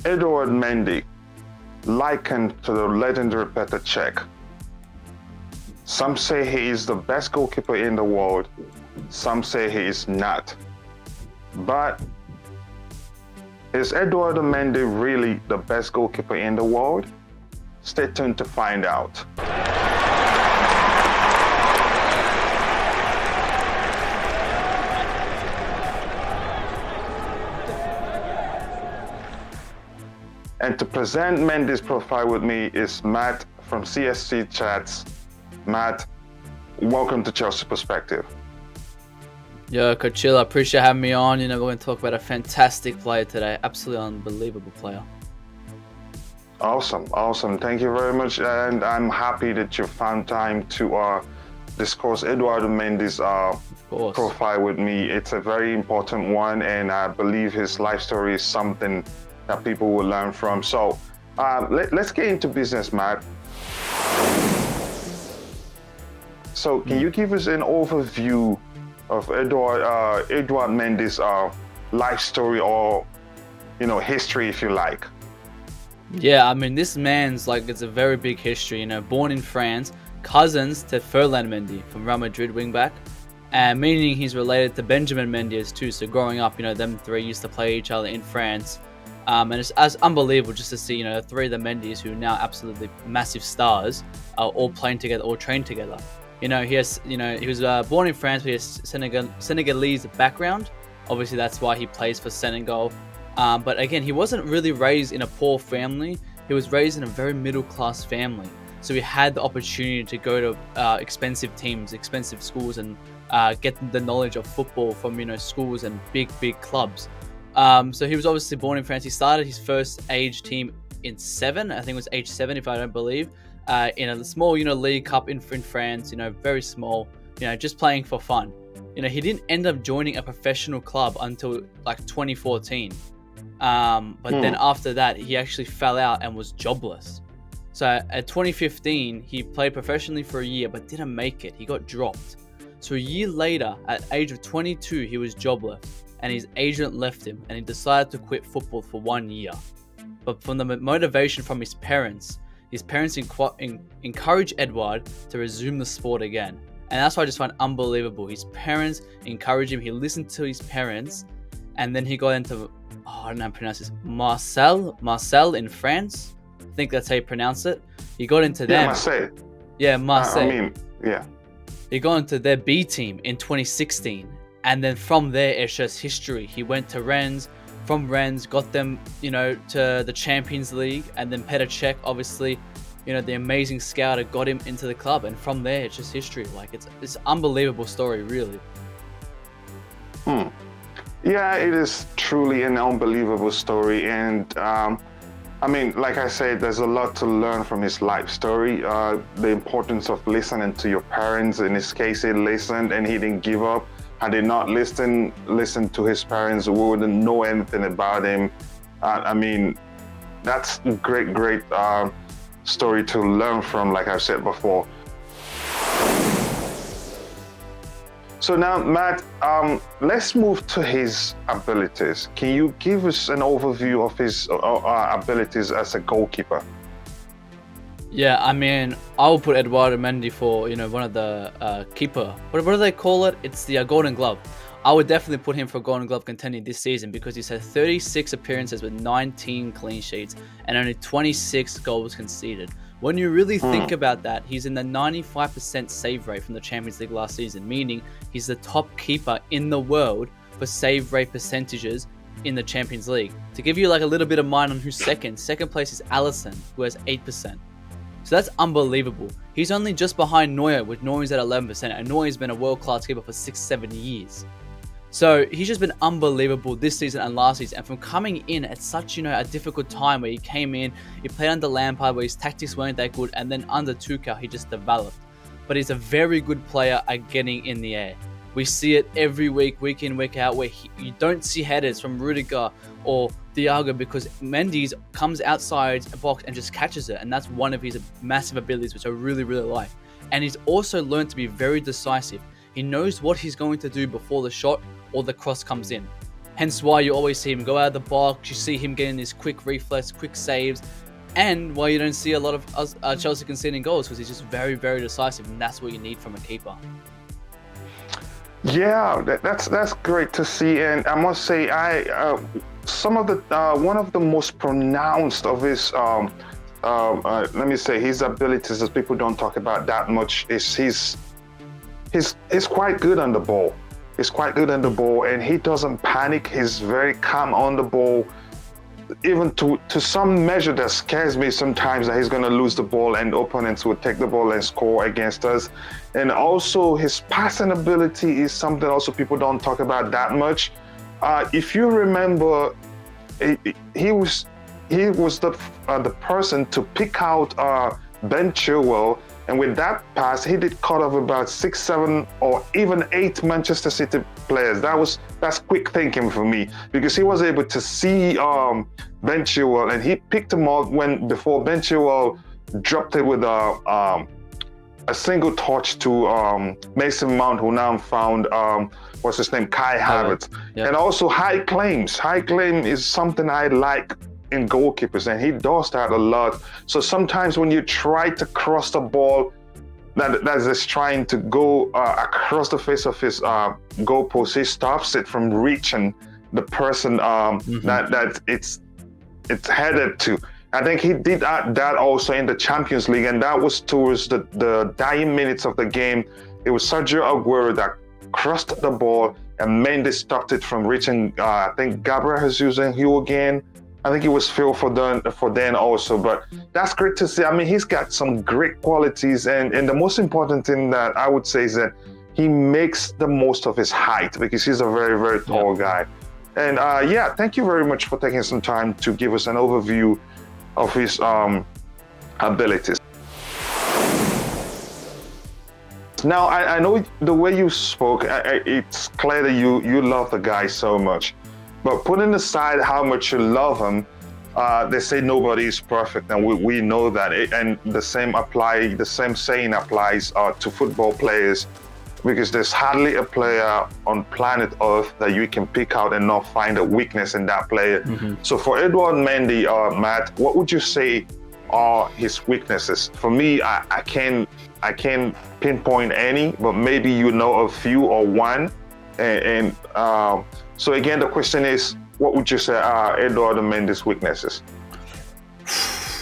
Edouard Mendy, likened to the legendary Petr Cech. Some say he is the best goalkeeper in the world. Some say he is not. But is Edouard Mendy really the best goalkeeper in the world? Stay tuned to find out. And to present Mendy's profile with me is Matt from CSC Chats. Matt, welcome to Chelsea Perspective. Yo, Coachila, appreciate having me on. We're going to talk about a fantastic player today. Absolutely unbelievable player. Awesome. Thank you very much. And I'm happy that you found time to discuss Edouard Mendy's profile with me. It's a very important one, and I believe his life story is something that people will learn from. So let's get into business, Matt. So can you give us an overview of Edouard Mendy's life story, or history, if you like? Yeah, I mean, this man's it's a very big history. Born in France, cousins to Ferland Mendy from Real Madrid wingback, and meaning he's related to Benjamin Mendy too. So growing up, them three used to play each other in France. And it's as unbelievable just to see, the three of the Mendys, who are now absolutely massive stars, are all playing together, all trained together. He was born in France, but he has Senegalese background. Obviously, that's why he plays for Senegal. But again, he wasn't really raised in a poor family. He was raised in a very middle-class family. So he had the opportunity to go to expensive teams, expensive schools, and get the knowledge of football from, schools and big clubs. So he was obviously born in France. He started his first age team in 7. I think it was age 7, if I don't believe, in a small, League Cup in France, very small, just playing for fun. He didn't end up joining a professional club until 2014. Then after that, he actually fell out and was jobless. So at 2015, he played professionally for a year, but didn't make it. He got dropped. So a year later, at age of 22, he was jobless, and his agent left him, and he decided to quit football for 1 year. But from the motivation from his parents encouraged Edouard to resume the sport again. And that's what I just find unbelievable. His parents encouraged him. He listened to his parents, and then he got into, I don't know how to pronounce this, Marseille in France. I think that's how you pronounce it. He got into them. Marseille. Yeah, Marseille. Yeah. He got into their B team in 2016. And then from there, it's just history. He went to Rennes. From Rennes, got them, to the Champions League. And then Petr Cech, obviously, the amazing scouter, got him into the club. And from there, it's just history. It's an unbelievable story, really. Yeah, it is truly an unbelievable story. And like I said, there's a lot to learn from his life story. The importance of listening to your parents. In his case, he listened and he didn't give up. Had he not listened to his parents, we wouldn't know anything about him. That's a great story to learn from, like I've said before. So now, Matt, let's move to his abilities. Can you give us an overview of his abilities as a goalkeeper? Yeah, I will put Edouard Mendy for, one of the keeper. What do they call it? It's the Golden Glove. I would definitely put him for Golden Glove contending this season because he's had 36 appearances with 19 clean sheets and only 26 goals conceded. When you really think about that, he's in the 95% save rate from the Champions League last season, meaning he's the top keeper in the world for save rate percentages in the Champions League. To give you a little bit of mind on who's second place is Alisson, who has 8%. So that's unbelievable. He's only just behind Neuer, with Neuer's at 11%, and Neuer's been a world-class keeper for 6-7 years. So he's just been unbelievable this season and last season. And from coming in at such, a difficult time where he came in, he played under Lampard where his tactics weren't that good, and then under Tuchel he just developed. But he's a very good player at getting in the air. We see it every week, week in, week out, where you don't see headers from Rudiger or Thiago because Mendy comes outside the box and just catches it. And that's one of his massive abilities, which I really, really like. And he's also learned to be very decisive. He knows what he's going to do before the shot or the cross comes in. Hence why you always see him go out of the box. You see him getting these quick reflex, quick saves, and why you don't see a lot of Chelsea conceding goals, because he's just very, very decisive, and that's what you need from a keeper. Yeah, that's great to see, and I must say, some of the one of the most pronounced of his let me say his abilities that people don't talk about that much is he's quite good on the ball. He's quite good on the ball, and he doesn't panic. He's very calm on the ball. Even to some measure that scares me sometimes, that he's going to lose the ball and opponents will take the ball and score against us. And also his passing ability is something also people don't talk about that much. If you remember, he was the person to pick out Ben Chilwell, and with that pass, he did cut off about 6, 7, or even 8 Manchester City players. That's quick thinking for me, because he was able to see Ben Chilwell, and he picked him out before Ben Chilwell dropped it with a single touch to Mason Mount, who now found what's his name, Kai Havertz. Yep. And also high claims. High claim is something I like in goalkeepers, and he does that a lot. So sometimes when you try to cross the ball that is trying to go across the face of his goalpost, he stops it from reaching the person that it's headed to. I think he did that also in the Champions League, and that was towards the dying minutes of the game. It was Sergio Aguero that crossed the ball, and Mendy stopped it from reaching, I think Gabriel Jesus and Hugh again. I think it was Phil for then also, but that's great to see. I mean, he's got some great qualities, and the most important thing that I would say is that he makes the most of his height, because he's a very, very tall guy. And thank you very much for taking some time to give us an overview of his abilities. Now, I know the way you spoke, it's clear that you love the guy so much. But putting aside how much you love him, they say nobody is perfect, and we know that. And the same saying applies to football players, because there's hardly a player on planet Earth that you can pick out and not find a weakness in that player. So for Edouard Mendy, Matt, what would you say are his weaknesses? For me, I can't pinpoint any, but maybe you know a few or one. And so again, the question is, what would you say are Edouard Mendy's weaknesses?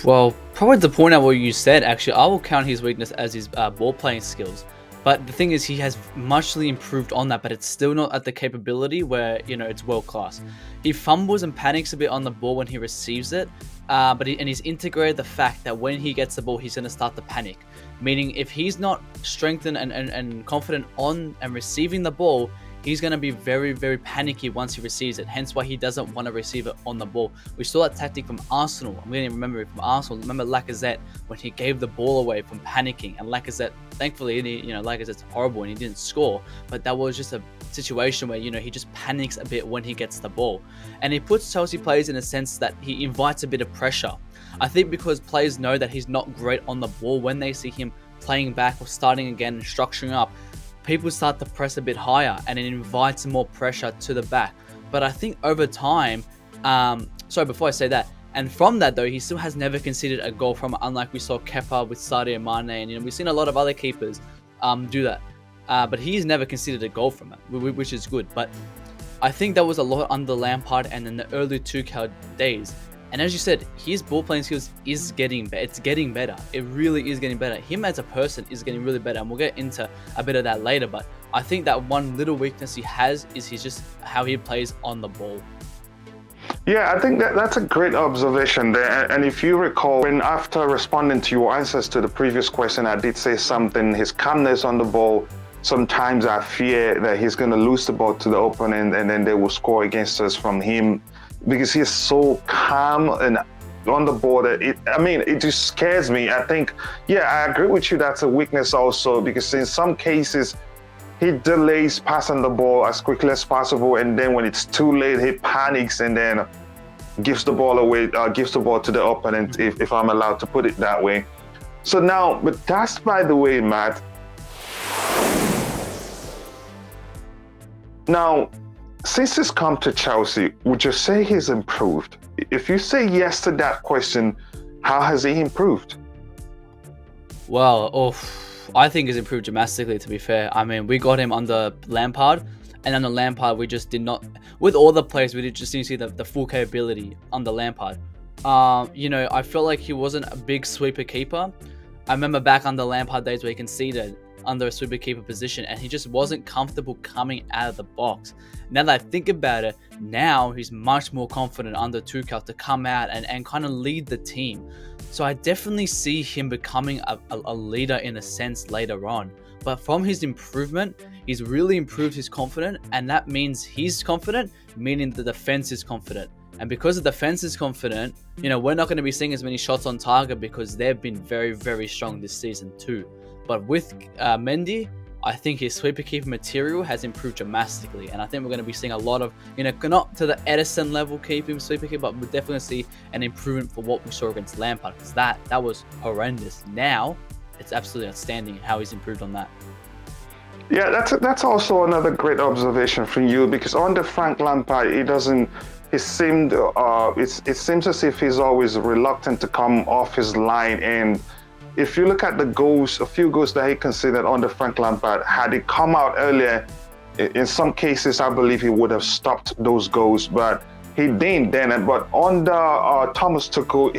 Well, probably to point out what you said, actually, I will count his weakness as his ball playing skills. But the thing is, he has muchly improved on that, but it's still not at the capability where, it's world class. He fumbles and panics a bit on the ball when he receives it, but he's integrated the fact that when he gets the ball, he's going to start to panic. Meaning, if he's not strengthened and confident on and receiving the ball, he's going to be very, very panicky once he receives it. Hence why he doesn't want to receive it on the ball. We saw that tactic from Arsenal. I'm going to remember it from Arsenal. Remember Lacazette, when he gave the ball away from panicking. And Lacazette, thankfully, Lacazette's horrible and he didn't score. But that was just a situation where, he just panics a bit when he gets the ball. And he puts Chelsea players in a sense that he invites a bit of pressure. I think because players know that he's not great on the ball, when they see him playing back or starting again and structuring up, people start to press a bit higher, and it invites more pressure to the back. But I think over time, before I say that, and from that though, he still has never conceded a goal from it, unlike we saw Kepa with Sadio Mane, and we've seen a lot of other keepers do that. But he's never conceded a goal from it, which is good. But I think that was a lot under Lampard and in the early Tuchel days. And as you said, his ball playing skills is getting better. It's getting better. It really is getting better. Him as a person is getting really better, and we'll get into a bit of that later. But I think that one little weakness he has is he's just how he plays on the ball. Yeah, I think that's a great observation there. And if you recall, when after responding to your answers to the previous question, I did say something, his calmness on the ball. Sometimes I fear that he's going to lose the ball to the opponent, and then they will score against us from him, because he's so calm and on the ball that it just scares me. I think, I agree with you, that's a weakness also, because in some cases he delays passing the ball as quickly as possible, and then when it's too late, he panics and then gives the ball away, gives the ball to the opponent, if I'm allowed to put it that way. So now, but that's, by the way, Matt. Now, since he's come to Chelsea, would you say he's improved? If you say yes to that question, how has he improved? Well, I think he's improved dramatically, to be fair. I mean, we got him under Lampard, and under Lampard, we just did not, with all the players, we just didn't see the full capability under Lampard. I felt like he wasn't a big sweeper keeper. I remember back under Lampard days where he conceded under a sweeper keeper position, and he just wasn't comfortable coming out of the box. Now that I think about it, now he's much more confident under Tuchel to come out and kind of lead the team. So I definitely see him becoming a leader in a sense later on. But from his improvement, he's really improved his confidence, and that means he's confident, meaning the defense is confident. And because the defense is confident, we're not going to be seeing as many shots on target because they've been very, very strong this season too. But with Mendy, I think his sweeper keeper material has improved dramatically, and I think we're going to be seeing a lot of, not to the Edison level keeping sweeper keeper, but we'll definitely see an improvement for what we saw against Lampard, because that was horrendous. Now, it's absolutely outstanding how he's improved on that. Yeah, that's also another great observation from you, because under Frank Lampard, it seems as if he's always reluctant to come off his line. And if you look at the goals, a few goals that he conceded under Frank Lampard, had he come out earlier, in some cases, I believe he would have stopped those goals, but he didn't then. But under Thomas Tuchel,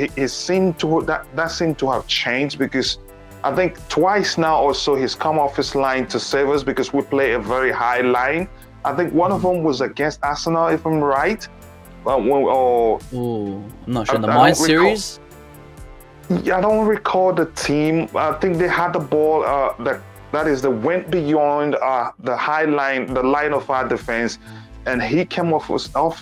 that seemed to have changed, because I think twice now also he's come off his line to save us, because we play a very high line. I think one of them was against Arsenal, if I'm right. I'm not sure. The Mind series? Yeah, I don't recall the team. I think they had the ball that went beyond the high line, the line of our defense, and he came off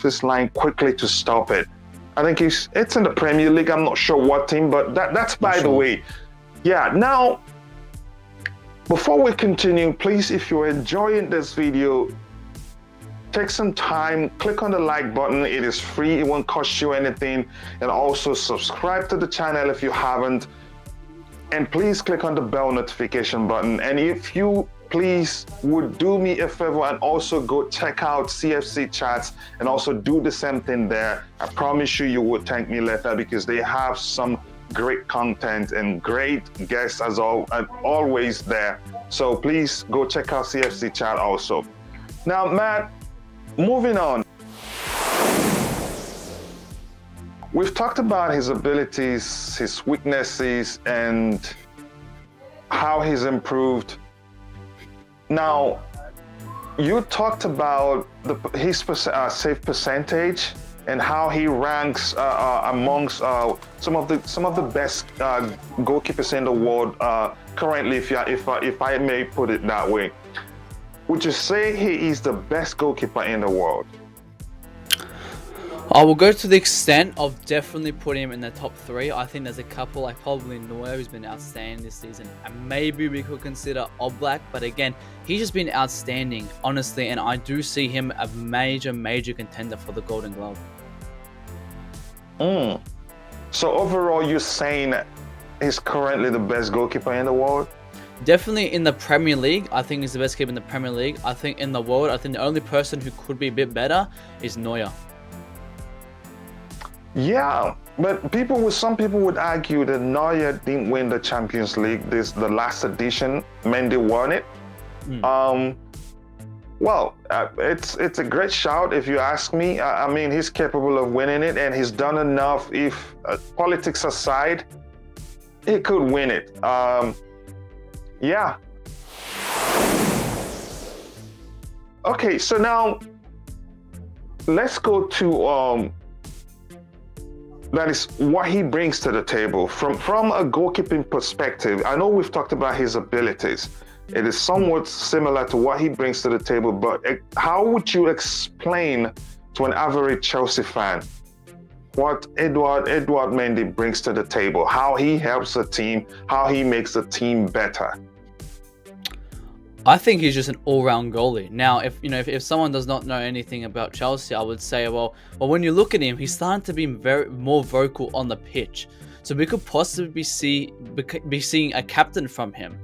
his line quickly to stop it. I think it's in the Premier League. I'm not sure what team, but that's by the way. Yeah, now, before we continue, please, if you're enjoying this video, take some time, click on the like button. It is free, it won't cost you anything. And also subscribe to the channel if you haven't. And please click on the bell notification button. And if you please would do me a favor and also go check out CFC chats and also do the same thing there. I promise you will thank me later, because they have some great content and great guests as always there. So please go check out CFC chat also. Now, Matt, moving on. We've talked about his abilities, his weaknesses, and how he's improved. Now, you talked about his save percentage and how he ranks amongst some of the best goalkeepers in the world currently, if I may put it that way. Would you say he is the best goalkeeper in the world? I will go to the extent of definitely putting him in the top 3. I think there's a couple, like probably Neuer, who's been outstanding this season, and maybe we could consider Oblak, but again, he's just been outstanding, honestly, and I do see him a major contender for the Golden Glove. So overall, you're saying he's currently the best goalkeeper in the world? Definitely in the Premier League, I think he's the best keeper in the Premier League. I think in the world, I think the only person who could be a bit better is Neuer. Yeah, but some people would argue that Neuer didn't win the Champions League. The last edition, Mendy won it. It's a great shout if you ask me. I mean, he's capable of winning it, and he's done enough. If politics aside, he could win it. Yeah. Okay, so now let's go to that is what he brings to the table from a goalkeeping perspective. I know we've talked about his abilities. It is somewhat similar to what he brings to the table, but how would you explain to an average Chelsea fan what Edouard Mendy brings to the table, how he helps a team, how he makes a team better? I think he's just an all-round goalie. Now, if someone does not know anything about Chelsea, I would say, well, when you look at him, he's starting to be more vocal on the pitch. So we could possibly be seeing a captain from him.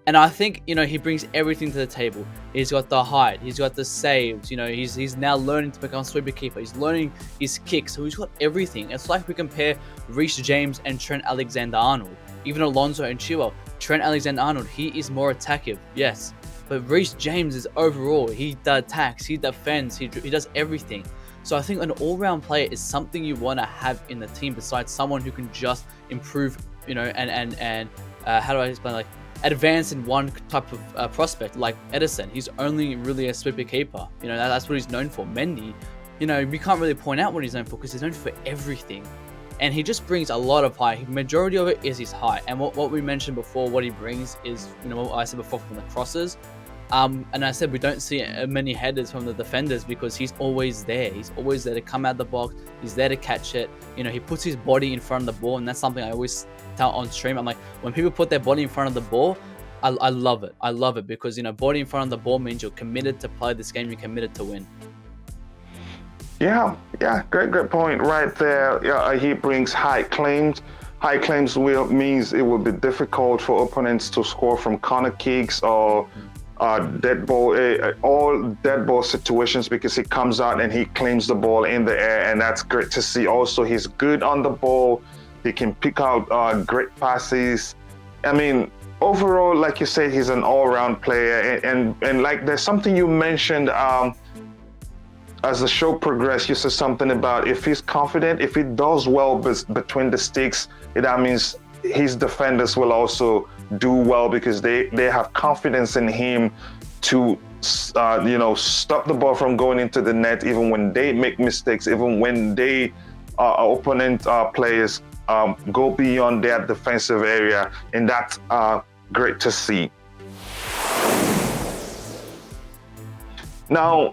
And I think, he brings everything to the table. He's got the height, he's got the saves, he's now learning to become a sweeper keeper. He's learning his kicks, so he's got everything. It's like we compare Reece James and Trent Alexander-Arnold, even Alonso and Chilwell. Trent Alexander-Arnold, he is more attacking, yes, but Reece James is overall, he attacks, he defends, he does everything. So I think an all-round player is something you want to have in the team, besides someone who can just improve, and how do I explain, like, advance in one type of prospect. Like Edison, he's only really a sweeper keeper. That's what he's known for. Mendy, we can't really point out what he's known for because he's known for everything. And he just brings a lot of height. Majority of it is his height. And what we mentioned before, what he brings is, what I said before from the crosses. And I said we don't see many headers from the defenders because he's always there. He's always there to come out the box. He's there to catch it. He puts his body in front of the ball, and that's something I always tell on stream. I'm like, when people put their body in front of the ball, I love it. I love it because, body in front of the ball means you're committed to play this game. You're committed to win. Yeah, great point right there. Yeah, he brings high claims. High claims means it will be difficult for opponents to score from corner kicks or dead ball, all dead ball situations, because he comes out and he claims the ball in the air, and that's great to see. Also, he's good on the ball. He can pick out great passes. I mean, overall, like you said, he's an all-round player. And like, there's something you mentioned as the show progressed. You said something about if he's confident, if he does well between the sticks, that means his defenders will also do well because they have confidence in him to stop the ball from going into the net, even when they make mistakes, even when they opponent players go beyond their defensive area, and that's great to see. Now,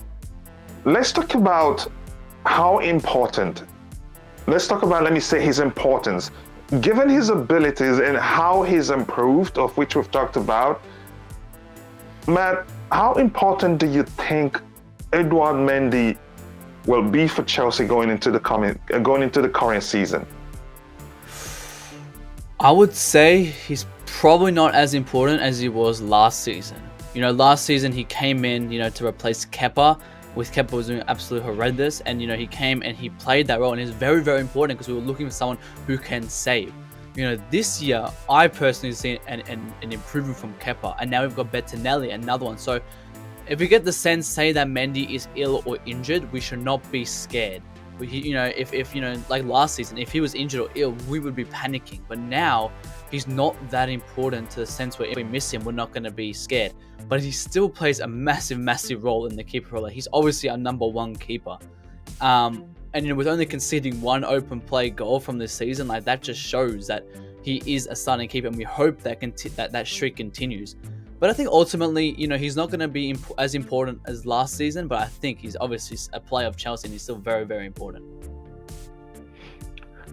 let's talk about how important. Let's talk about, let me say, his importance. Given his abilities and how he's improved, of which we've talked about, Matt, how important do you think Edouard Mendy will be for Chelsea going into the current season? I would say he's probably not as important as he was last season. Last season he came in, to replace Kepa. With Kepa was doing absolutely horrendous, and he came and he played that role, and it's very, very important because we were looking for someone who can save. This year I personally seen an improvement from Kepa, and now we've got Bettinelli, another one. So if we get the sense, say that Mendy is ill or injured, we should not be scared. If like last season, if he was injured or ill, we would be panicking. But now he's not that important, to the sense where if we miss him, we're not going to be scared. But he still plays a massive, massive role in the keeper role. He's obviously our number one keeper. And with only conceding one open play goal from this season, like, that just shows that he is a starting keeper, and we hope that that streak continues. But I think ultimately, he's not going to be as important as last season, but I think he's obviously a player of Chelsea, and he's still very, very important.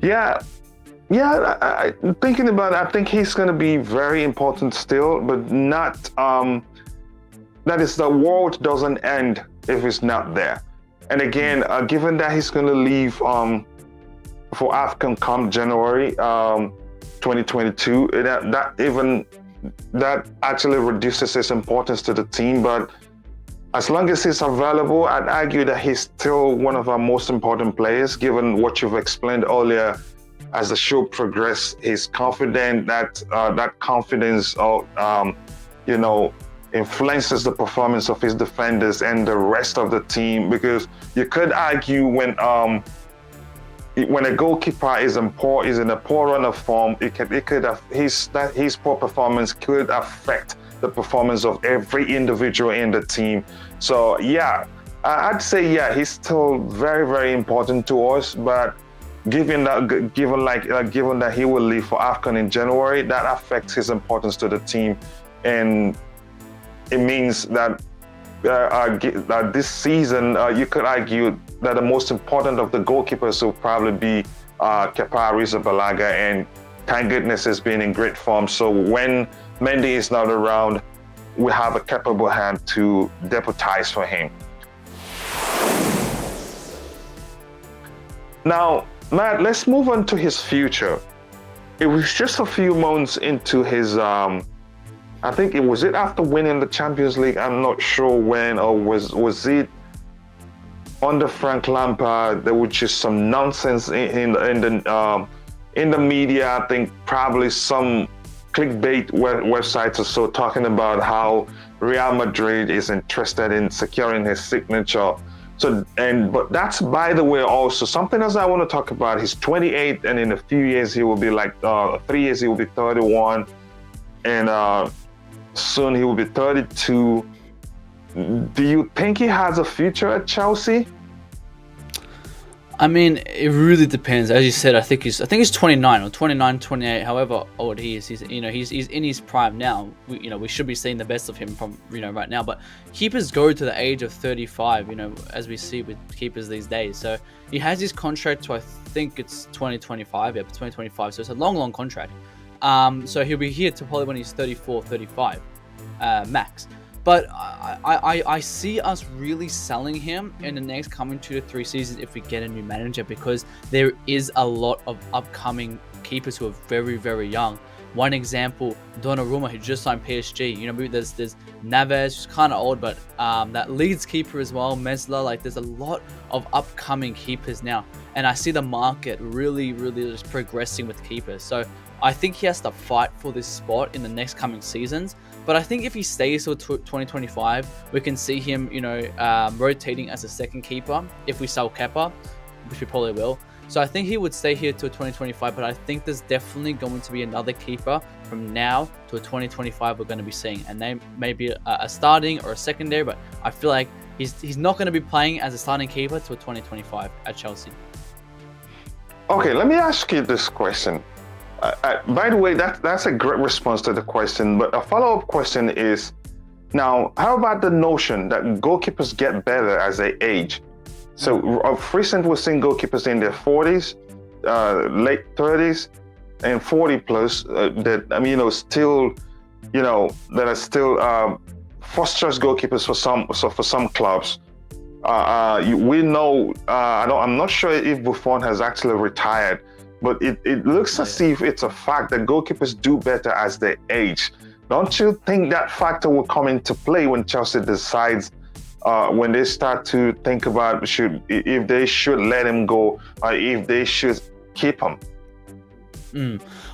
Yeah, thinking about it, I think he's going to be very important still, but not, that is, the world doesn't end if he's not there. And again, given that he's going to leave for AFCON come January 2022, that actually reduces his importance to the team. But as long as he's available, I'd argue that he's still one of our most important players, given what you've explained earlier. As the show progressed, he's confident that that confidence influences the performance of his defenders and the rest of the team. Because you could argue when a goalkeeper is in a poor run of form, his poor performance could affect the performance of every individual in the team. So yeah, I'd say he's still very, very important to us. But given that he will leave for AFCON in January, that affects his importance to the team, and it means that this season, you could argue that the most important of the goalkeepers will probably be Kepa Arrizabalaga, and thank goodness he's been in great form. So when Mendy is not around, we have a capable hand to deputize for him. Now, Matt, let's move on to his future. It was just a few months into his I think it after winning the Champions League. I'm not sure when, or was it under Frank Lampard? There was just some nonsense in the media. I think probably some clickbait websites or so talking about how Real Madrid is interested in securing his signature. But that's, by the way, also something else I want to talk about. He's 28, and in a few years he will be 3 years he will be 31, and soon he will be 32. Do you think he has a future at Chelsea? I mean, it really depends. As you said, I think he's 29 or 29, 28, however old he is. He's in his prime now. We should be seeing the best of him from right now. But keepers go to the age of 35. As we see with keepers these days. So he has his contract to, I think it's 2025. Yeah, 2025. So it's a long contract. So he'll be here to probably when he's 34, 35, max. But I see us really selling him in the next coming 2 to 3 seasons if we get a new manager, because there is a lot of upcoming keepers who are very, very young. One example, Donnarumma, who just signed PSG. There's Neves, who's kind of old, but that Leeds keeper as well, Mesler. There's a lot of upcoming keepers now. And I see the market really, really just progressing with keepers. So I think he has to fight for this spot in the next coming seasons. But I think if he stays till 2025, we can see him, rotating as a second keeper if we sell Kepa, which we probably will. So I think he would stay here till 2025, but I think there's definitely going to be another keeper from now to 2025 we're going to be seeing. And they may be a starting or a secondary, but I feel like he's not going to be playing as a starting keeper till 2025 at Chelsea. Okay, let me ask you this question. By the way, that's a great response to the question, but a follow-up question is, now, how about the notion that goalkeepers get better as they age? So of recent, we're seeing goalkeepers in their 40s, late 30s, and 40 plus that are still first choice goalkeepers for some clubs. We know, I'm not sure if Buffon has actually retired, but it looks as if it's a fact that goalkeepers do better as they age. Don't you think that factor will come into play when Chelsea decides, when they start to think about if they should let him go or if they should keep him?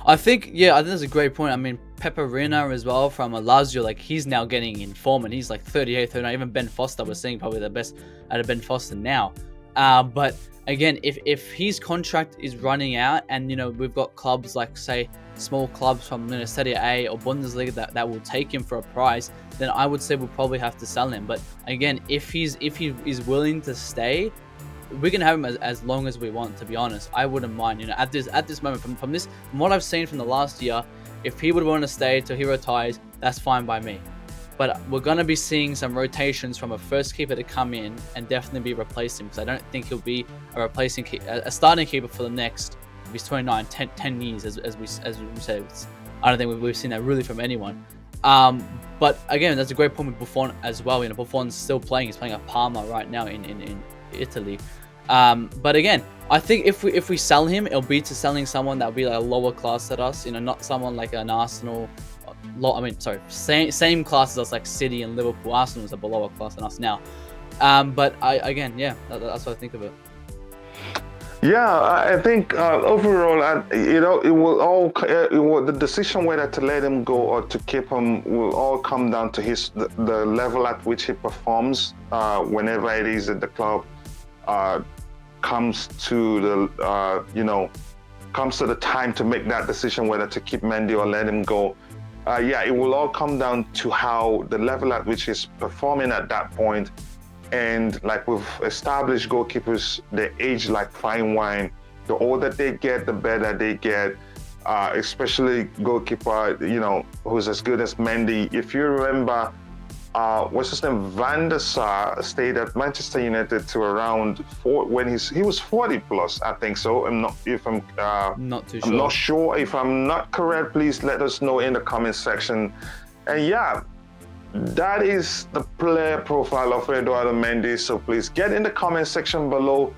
I think that's a great point. I mean, Peperina as well from Lazio, he's now getting in form, and he's 38, 39. Even Ben Foster, we're seeing probably the best out of Ben Foster now. But again, if his contract is running out, and we've got clubs say small clubs from Serie A or Bundesliga that will take him for a price, then I would say we'll probably have to sell him. But again, if he is willing to stay, we can have him as long as we want. To be honest, I wouldn't mind. At this moment, from what I've seen from the last year, if he would want to stay till he retires, that's fine by me. But we're going to be seeing some rotations from a first keeper to come in and definitely be replacing, because I don't think he'll be a starting keeper for the next, if he's 29, 10 years, as we said. I don't think we've seen that really from anyone. But again, that's a great point with Buffon as well. Buffon's still playing. He's playing at Parma right now in Italy. But again, I think if we sell him, it'll be to selling someone that'll be a lower class than us. not someone like an Arsenal. Same class as us, like City and Liverpool. Arsenal is a lower class than us now. But that's what I think of it. Yeah, I think overall, the decision whether to let him go or to keep him will all come down to the level at which he performs whenever it is that the club comes to the time to make that decision whether to keep Mendy or let him go. It will all come down to how the level at which he's performing at that point. And like we've established, goalkeepers, they age like fine wine. The older they get, the better they get. Especially goalkeeper, who's as good as Mendy. If you remember, what's his name? Van der Sar stayed at Manchester United to around when he was 40 plus, I think so. I'm not too sure. I'm not sure. If I'm not correct, please let us know in the comment section. And that is the player profile of Edouard Mendy. So please get in the comment section below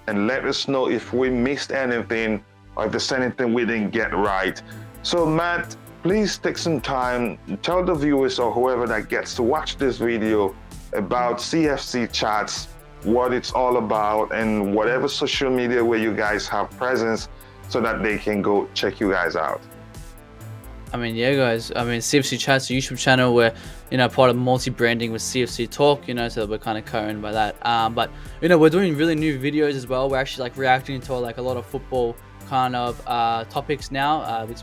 and let us know if we missed anything or if there's anything we didn't get right. So Matt, please take some time, tell the viewers or whoever that gets to watch this video about CFC Chats, what it's all about, and whatever social media where you guys have presence, so that they can go check you guys out. I mean, yeah, guys. I mean, CFC Chat's a YouTube channel where, part of multi-branding with CFC Talk, so that we're kind of co-owned by that. But, we're doing really new videos as well. We're actually like reacting to like a lot of football kind of topics now, which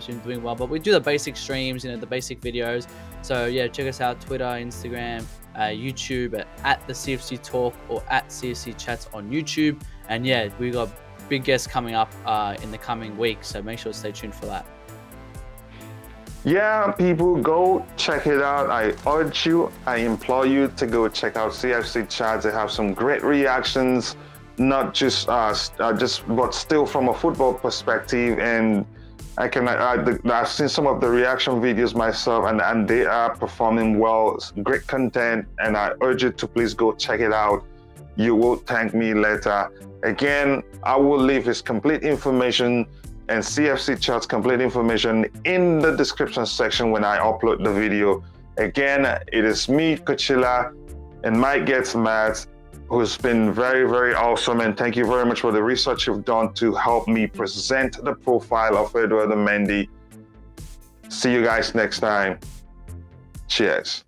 been doing well. But we do the basic streams, the basic videos. So yeah, check us out: Twitter, Instagram, YouTube at the CFC Talk or at CFC Chats on YouTube. And yeah, we got big guests coming up in the coming weeks. So make sure to stay tuned for that. Yeah, people, go check it out. I urge you, I implore you to go check out CFC Chats. They have some great reactions, not just but still from a football perspective. And I've seen some of the reaction videos myself, and they are performing well. It's great content, and I urge you to please go check it out. You will thank me later. Again, I will leave his complete information and CFC Chat's complete information in the description section when I upload the video. Again, it is me, Coachila, and my guest, Matt, who's been very, very awesome. And thank you very much for the research you've done to help me present the profile of Edouard Mendy. See you guys next time. Cheers.